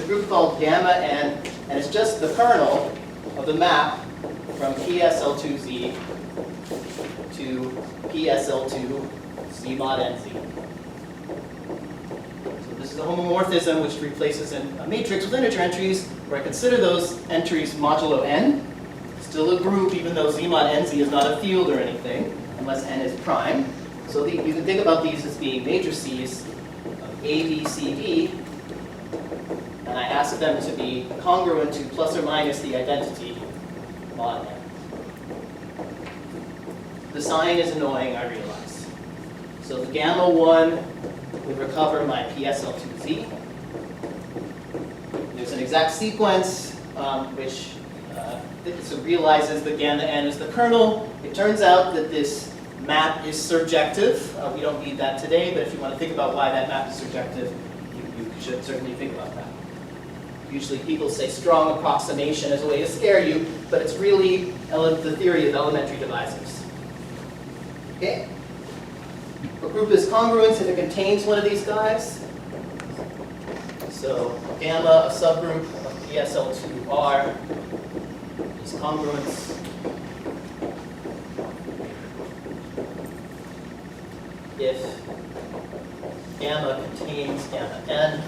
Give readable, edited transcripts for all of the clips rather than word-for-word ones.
a group called gamma n, and it's just the kernel of the map from PSL2Z to PSL2 Z mod NZ. So this is a homomorphism which replaces a matrix with integer entries, where I consider those entries modulo n, still a group even though Z mod NZ is not a field or anything, unless n is prime. So you can think about these as being matrices of A, B, C, D, and I ask them to be congruent to plus or minus the identity mod n. The sign is annoying, I realize. So the gamma 1 would recover my PSL2Z. There's an exact sequence which so realizes that gamma n is the kernel. It turns out that this map is surjective. We don't need that today, but if you want to think about why that map is surjective, you should certainly think about that. Usually people say strong approximation as a way to scare you, but it's really the theory of elementary divisors. Okay? A group is congruent if it contains one of these guys. So gamma, a subgroup of PSL2R, is congruent if gamma contains gamma n,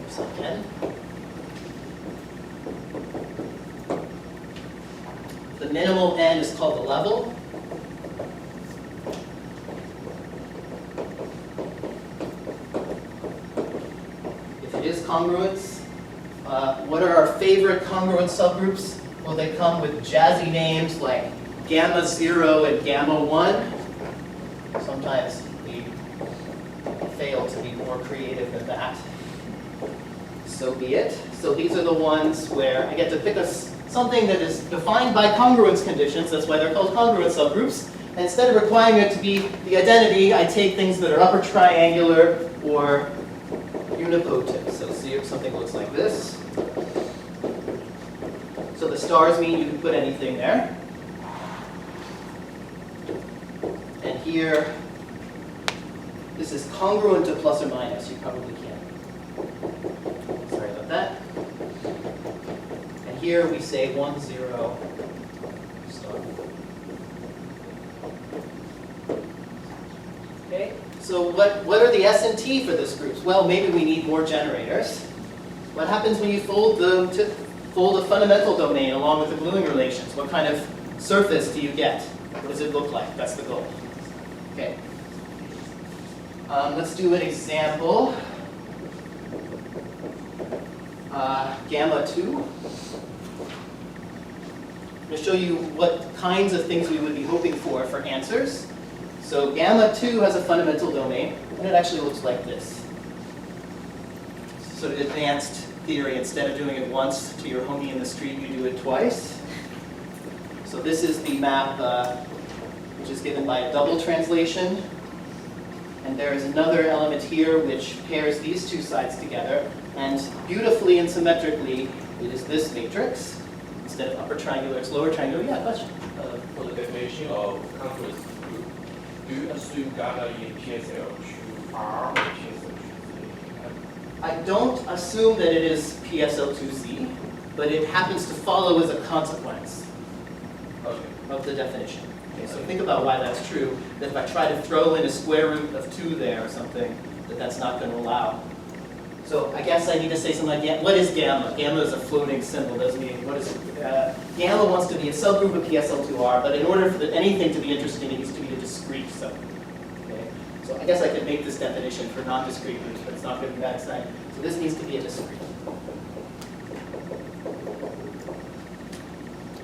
some n. The minimal n is called the level. If it is congruence, what are our favorite congruent subgroups? Well, they come with jazzy names like gamma 0 and gamma 1. Sometimes we fail to be more creative than that. So be it. So these are the ones where I get to pick something that is defined by congruence conditions. That's why they're called congruent subgroups. And instead of requiring it to be the identity, I take things that are upper triangular or unipotent. So see if something looks like this. So the stars mean you can put anything there. And here, this is congruent to plus or minus. You probably can. Sorry about that. And here we say 1, 0, star. Okay, so what are the S and T for this group? Well, maybe we need more generators. What happens when you fold a fundamental domain along with the gluing relations? What kind of surface do you get? What does it look like? That's the goal. Okay. Let's do an example. Gamma 2. I'm going to show you what kinds of things we would be hoping for answers. So gamma 2 has a fundamental domain, and it actually looks like this. So advanced theory, instead of doing it once to your homie in the street, you do it twice. So this is the map which is given by a double translation. And there is another element here which pairs these two sides together. And beautifully and symmetrically, it is this matrix. Instead of upper triangular, it's lower triangular. Yeah, question? For the definition of congruence group, do you assume gamma in PSL2R or PSL2Z? I don't assume that it is PSL2Z, but it happens to follow as a consequence of the definition. Okay, so think about why that's true. That if I try to throw in a square root of 2 there or something, that's not going to allow. So I guess I need to say something like, what is gamma? Gamma is a floating symbol, doesn't mean, what is it? Gamma wants to be a subgroup of PSL2R, but in order for anything to be interesting, it needs to be a discrete subgroup. Okay? So I guess I could make this definition for non-discrete groups, but it's not going to be that exciting. So this needs to be a discrete.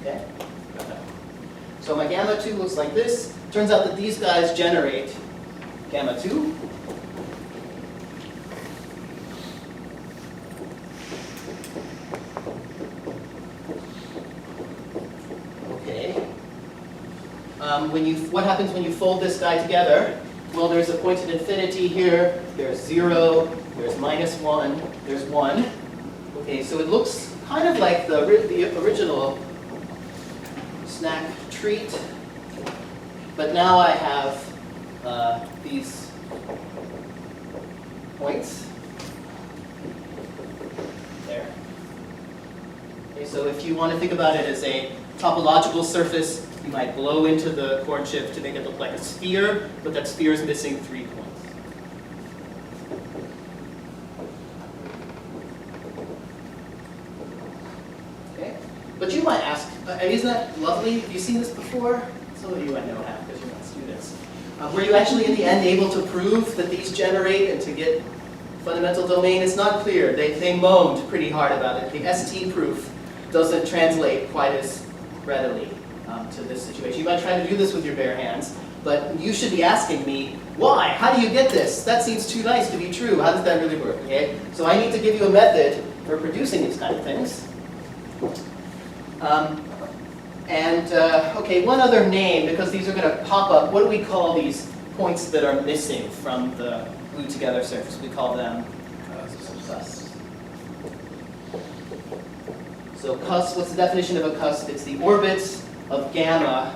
Okay? So my gamma 2 looks like this. Turns out that these guys generate gamma 2. What happens when you fold this guy together? Well, there's a point at infinity here. There's 0. There's -1. There's 1. Okay, so it looks kind of like the original snack treat, but now I have these points there. So if you want to think about it as a topological surface, you might blow into the core chip to make it look like a sphere, but that sphere is missing 3 points. Okay? But you might ask, isn't that lovely? Have you seen this before? Some of you I know have, because you're not students. Were you actually in the end able to prove that these generate and to get fundamental domain? It's not clear. They moaned pretty hard about it. The ST proof doesn't translate quite as readily to this situation. You might try to do this with your bare hands, but you should be asking me, why? How do you get this? That seems too nice to be true. How does that really work? Okay? So I need to give you a method for producing these kind of things. Okay, one other name, because these are going to pop up. What do we call these points that are missing from the glued together surface? We call them cusps. So cusp, what's the definition of a cusp? It's the orbits of gamma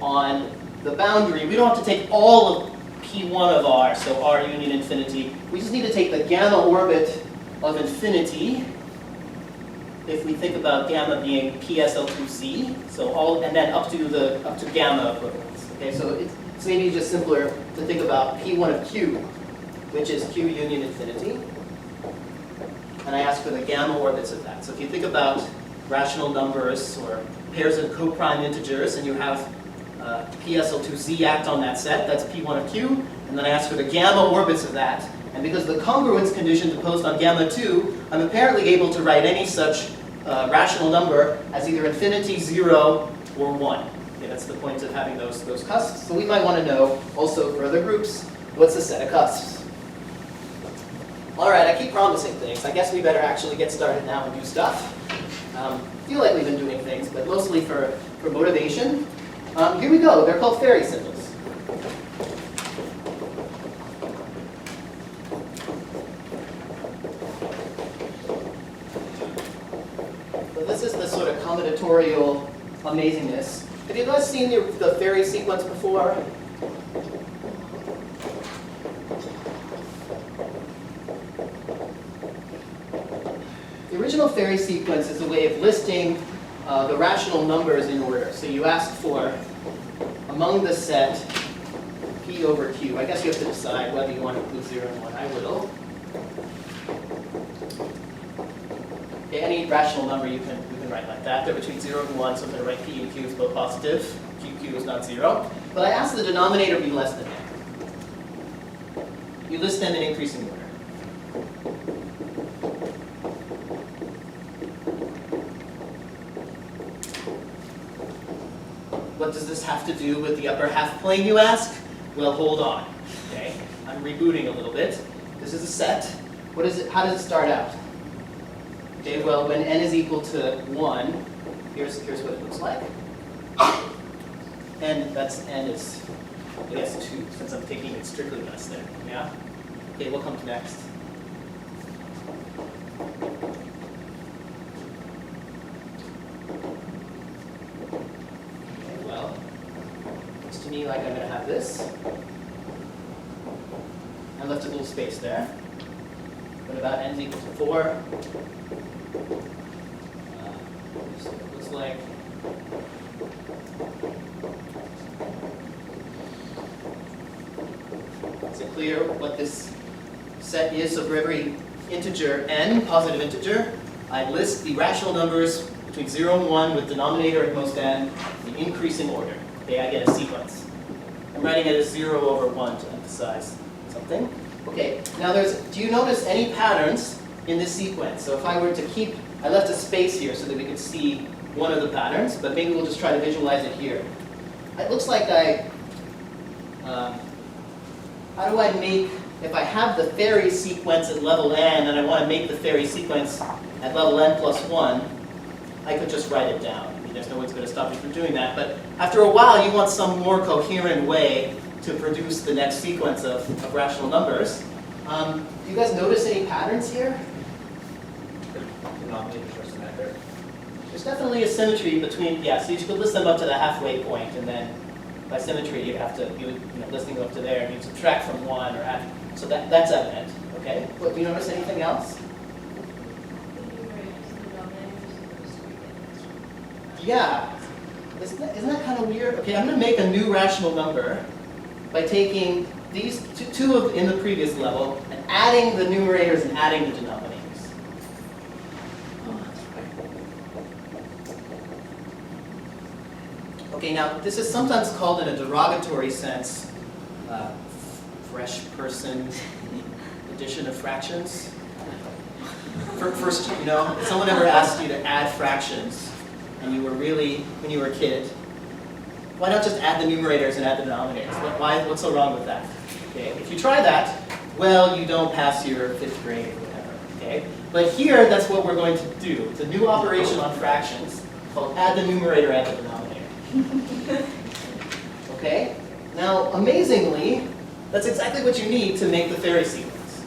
on the boundary. We don't have to take all of P1 of R, so R union infinity. We just need to take the gamma orbit of infinity, if we think about gamma being PSL2C, so all, and then up to gamma equivalents. Okay, so it's maybe just simpler to think about P1 of Q, which is Q union infinity, and I ask for the gamma orbits of that. So if you think about rational numbers or pairs of co-prime integers, and you have PSL2Z act on that set, that's P1 of Q, and then I ask for the gamma orbits of that. And because the congruence condition imposed on gamma 2, I'm apparently able to write any such rational number as either infinity, 0, or 1. Okay, that's the point of having those cusps. So we might want to know, also for other groups, what's a set of cusps? All right, I keep promising things. I guess we better actually get started now and do stuff. Feel like we've been doing things, but mostly for motivation. Here we go. They're called fairy symbols. So this is the sort of combinatorial amazingness. Have you guys seen the fairy sequence before? The original fairy sequence is a way of listing the rational numbers in order. So you ask for, among the set P over Q. I guess you have to decide whether you want to include 0 and 1. I will. Okay, any rational number you can write like that. They're between 0 and 1, so I'm going to write P and Q is both positive. Q is not 0. But I ask the denominator be less than n. You list them in increasing order. What does this have to do with the upper half plane, you ask? Well, hold on. Okay, I'm rebooting a little bit. This is a set. What is it? How does it start out? Okay, well, when n is equal to 1, here's what it looks like. And that's n is, I guess, 2, since I'm taking it strictly less there. Yeah? Okay, what comes next? To me, like I'm going to have this. I left a little space there. What about n is equal to 4? So it looks like is it clear what this set is? So for every integer n, positive integer, I list the rational numbers between 0 and 1 with denominator at most n in increasing order. Okay, I get a sequence. I'm writing it as 0 over 1 to emphasize something. Okay, now do you notice any patterns in this sequence? So if I were to keep, I left a space here so that we could see one of the patterns, but maybe we'll just try to visualize it here. It looks like how do I make, if I have the fairy sequence at level n and I want to make the fairy sequence at level n plus 1, I could just write it down. There's no one's going to stop you from doing that. But after a while, you want some more coherent way to produce the next sequence of rational numbers. Do you guys notice any patterns here? Denominators are symmetric. There's definitely a symmetry between, yeah, so you could list them up to the halfway point, and then by symmetry, you have to, listing them up to there, and you subtract from 1 or add. So that's evident, okay? But do you notice anything else? Yeah. Isn't that kind of weird? Okay, I'm going to make a new rational number by taking these two in the previous level and adding the numerators and adding the denominators. Okay, now this is sometimes called in a derogatory sense, fresh person addition of fractions. First, you know, if someone ever asked you to add fractions, and you were really, when you were a kid, why not just add the numerators and add the denominators? What's so wrong with that? Okay, if you try that, well, you don't pass your 5th grade or whatever. Okay, but here, that's what we're going to do. It's a new operation on fractions called add the numerator, add the denominator. Okay, now amazingly, that's exactly what you need to make the Ferry sequence.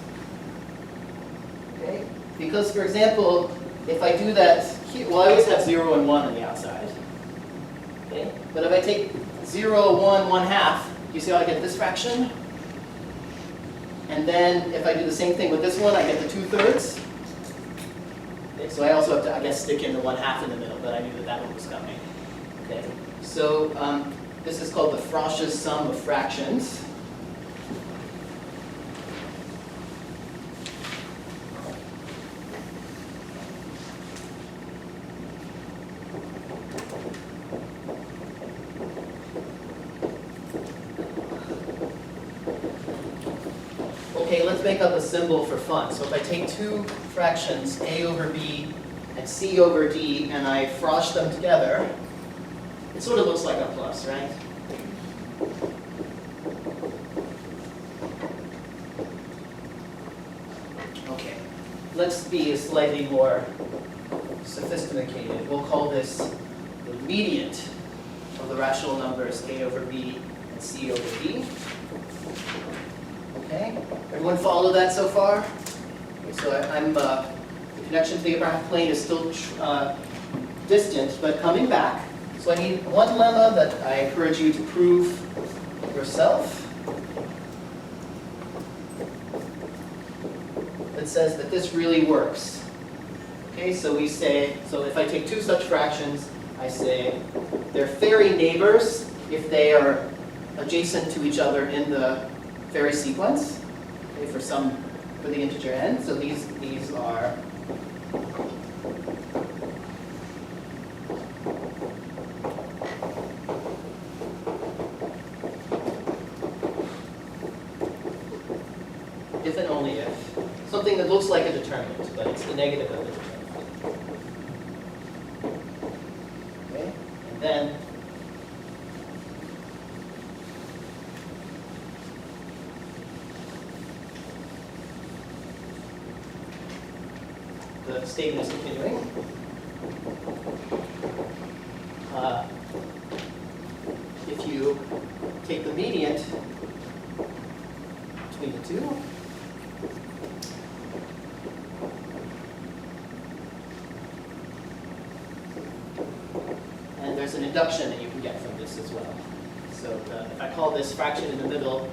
Okay, because for example, if I do that here, well, I always have 0 and 1 on the outside. Okay, but if I take 0, 1, 1/2, you see how I get this fraction? And then if I do the same thing with this one, I get the 2/3. Okay, so I also have to, I guess, stick in the 1/2 in the middle, but I knew that that one was coming. Okay, so this is called the Frosch's sum of fractions. Okay, let's make up a symbol for fun. So if I take two fractions, a over b and c over d, and I frosh them together, it sort of looks like a plus, right? Okay, let's be slightly more sophisticated. We'll call this the mediant of the rational numbers a over b and c over d. Okay, everyone follow that so far? Okay, so the connection to the Abrahamic plane is still distant, but coming back. So I need one lemma that I encourage you to prove yourself. That says that this really works. Okay, so we say, so if I take two such fractions, I say they're Ferry neighbors if they are adjacent to each other in the Ferry sequence, okay, for the integer n. So these are if and only if. Something that looks like a determinant, but it's the negative of the determinant. Okay, and then the statement is continuing. If you take the mediant between the two, and there's an induction that you can get from this as well. So if I call this fraction in the middle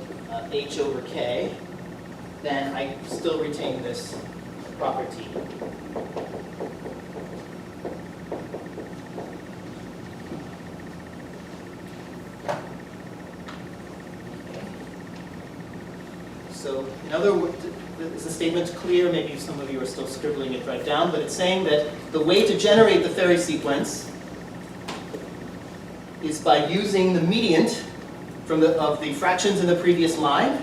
h over k, then I still retain this property. So in other words, is the statement clear? Maybe some of you are still scribbling it right down, but it's saying that the way to generate the Ferry sequence is by using the mediant of the fractions in the previous line.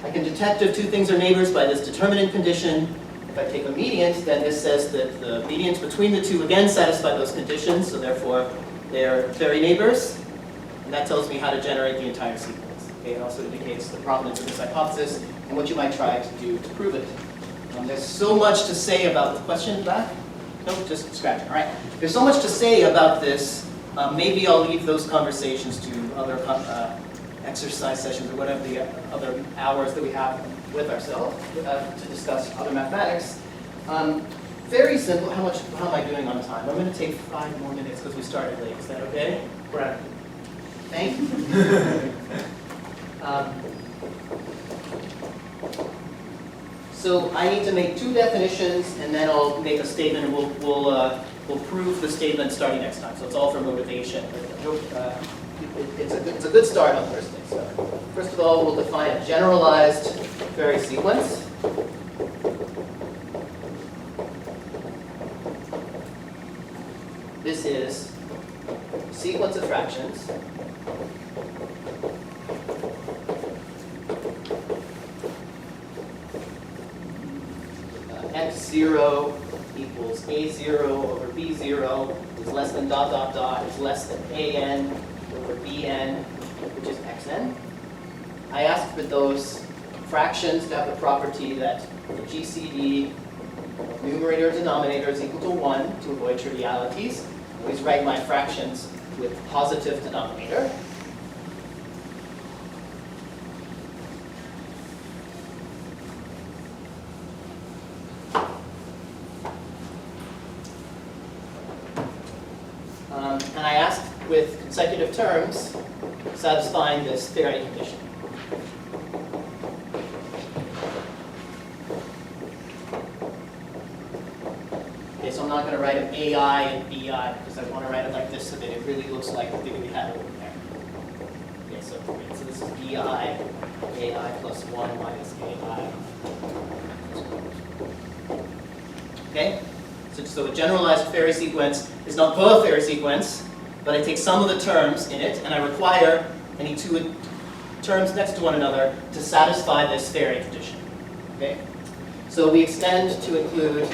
I can detect if two things are neighbors by this determinant condition. If I take a mediant, then this says that the medians between the two again satisfy those conditions, so therefore they're Ferry neighbors. And that tells me how to generate the entire sequence. Okay, it also indicates the provenance of this hypothesis and what you might try to do to prove it. There's so much to say about the question back. Nope, just scratch it. All right. There's so much to say about this. Maybe I'll leave those conversations to other exercise sessions or whatever the other hours that we have with ourselves to discuss other mathematics. Very simple. How am I doing on time? I'm going to take 5 more minutes because we started late. Is that okay? Right. Thank you. So I need to make 2 definitions, and then I'll make a statement, and we'll we'll prove the statement starting next time. So it's all for motivation. It's a good start on Thursday. So first of all, we'll define a generalized vary sequence. This is a sequence of fractions x0 equals a0 over b0 is less than dot dot dot is less than an over bn, which is xn. I asked for those fractions to have the property that the GCD of numerator and denominator is equal to 1 to avoid trivialities. I always write my fractions with positive denominator. And I asked with consecutive terms satisfying this theoretic condition. Okay, so I'm not going to write an AI and BI because I want to write it like this so that it really looks like the thing we had over there. Okay, so this is BI, AI plus 1 minus AI. Okay? So a generalized vary sequence is not the vary sequence, but I take some of the terms in it, and I require any two terms next to one another to satisfy this vary condition. Okay? So we extend to include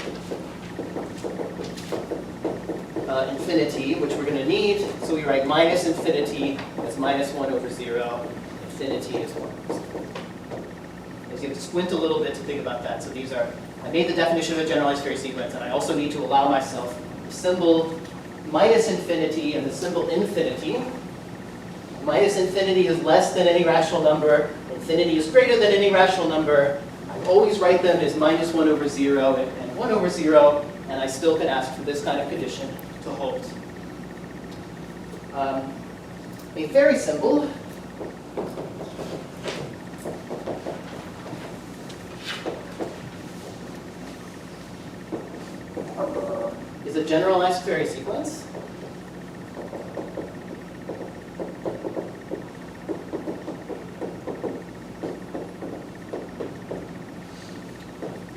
infinity, which we're going to need. So we write minus infinity as minus 1 over 0. Infinity is 1 over 0. As you have to squint a little bit to think about that. So these are, I made the definition of a generalized vary sequence, and I also need to allow myself the symbol minus infinity and the symbol infinity. Minus infinity is less than any rational number. Infinity is greater than any rational number. I always write them as minus 1 over 0 and 1 over 0, and I still can ask for this kind of condition to hold. A vary symbol is a generalized vary sequence.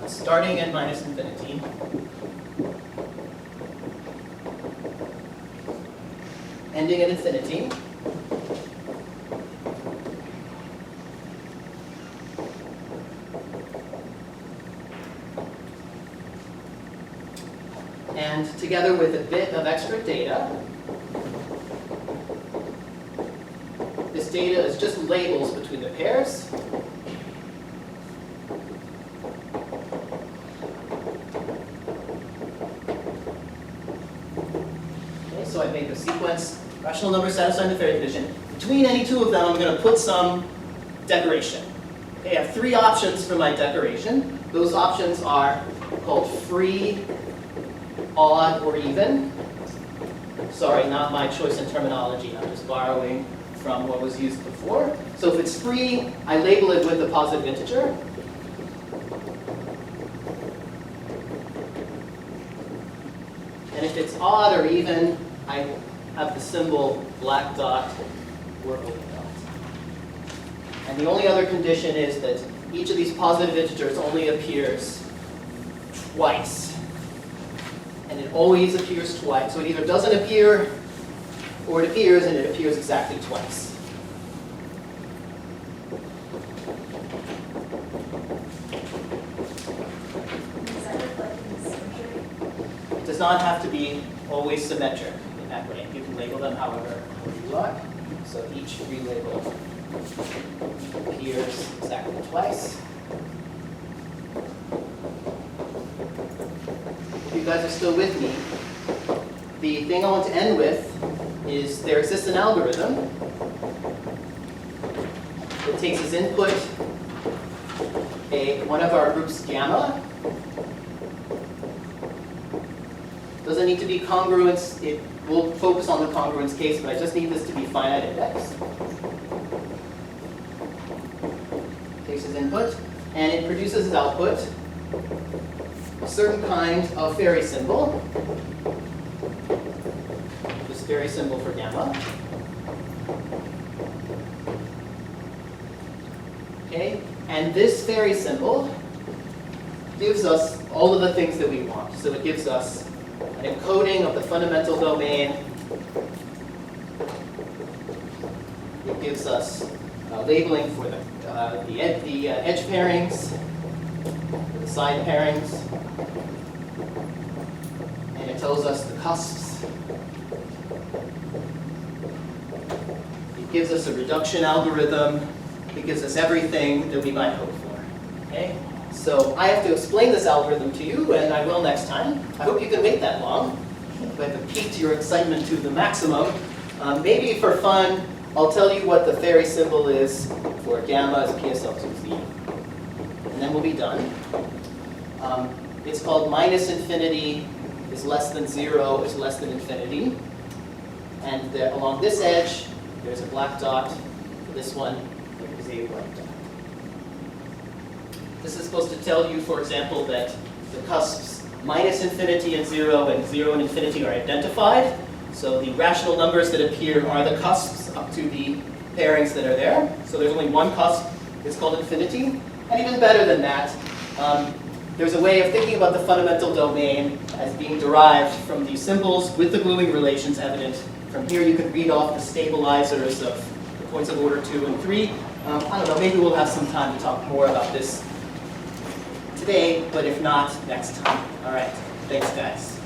Starting at minus infinity. Ending at infinity. And together with a bit of extra data, this data is just labels between the pairs. Okay, so I make a sequence, rational numbers satisfying the vary condition. Between any two of them, I'm going to put some decoration. Okay, I have three options for my decoration. Those options are called free, odd, or even. Sorry, not my choice in terminology. I'm just borrowing from what was used before. So if it's free, I label it with a positive integer. And if it's odd or even, I have the symbol black dot or open dot. And the only other condition is that each of these positive integers only appears twice. And it always appears twice. So it either doesn't appear, or it appears, and it appears exactly twice. It does not have to be always symmetric in that way. You can label them however you like. So each relabel appears exactly twice. If you guys are still with me, the thing I want to end with is there exists an algorithm that takes as input one of our groups gamma. Doesn't need to be congruence. It will focus on the congruence case, but I just need this to be finite index. Takes as input, and it produces as output a certain kind of vary symbol. very symbol for gamma. Okay, and this fairy symbol gives us all of the things that we want. So it gives us an encoding of the fundamental domain. It gives us labeling for the edge pairings, the side pairings, and it tells us the cusps. It gives us a reduction algorithm. It gives us everything that we might hope for. Okay? So I have to explain this algorithm to you, and I will next time. I hope you can wait that long. If I've piqued your excitement to the maximum. Maybe for fun, I'll tell you what the fairy symbol is for gamma as PSL2Z. And then we'll be done. It's called minus infinity is less than 0 is less than infinity. And along this edge, there's a black dot. For this one, there is a white dot. This is supposed to tell you, for example, that the cusps minus infinity and 0 and infinity are identified. So the rational numbers that appear are the cusps up to the pairings that are there. So there's only one cusp. It's called infinity. And even better than that, there's a way of thinking about the fundamental domain as being derived from the symbols with the gluing relations evident. From here you can read off the stabilizers of the points of order 2 and 3. I don't know, maybe we'll have some time to talk more about this today, but if not, next time. All right, thanks guys.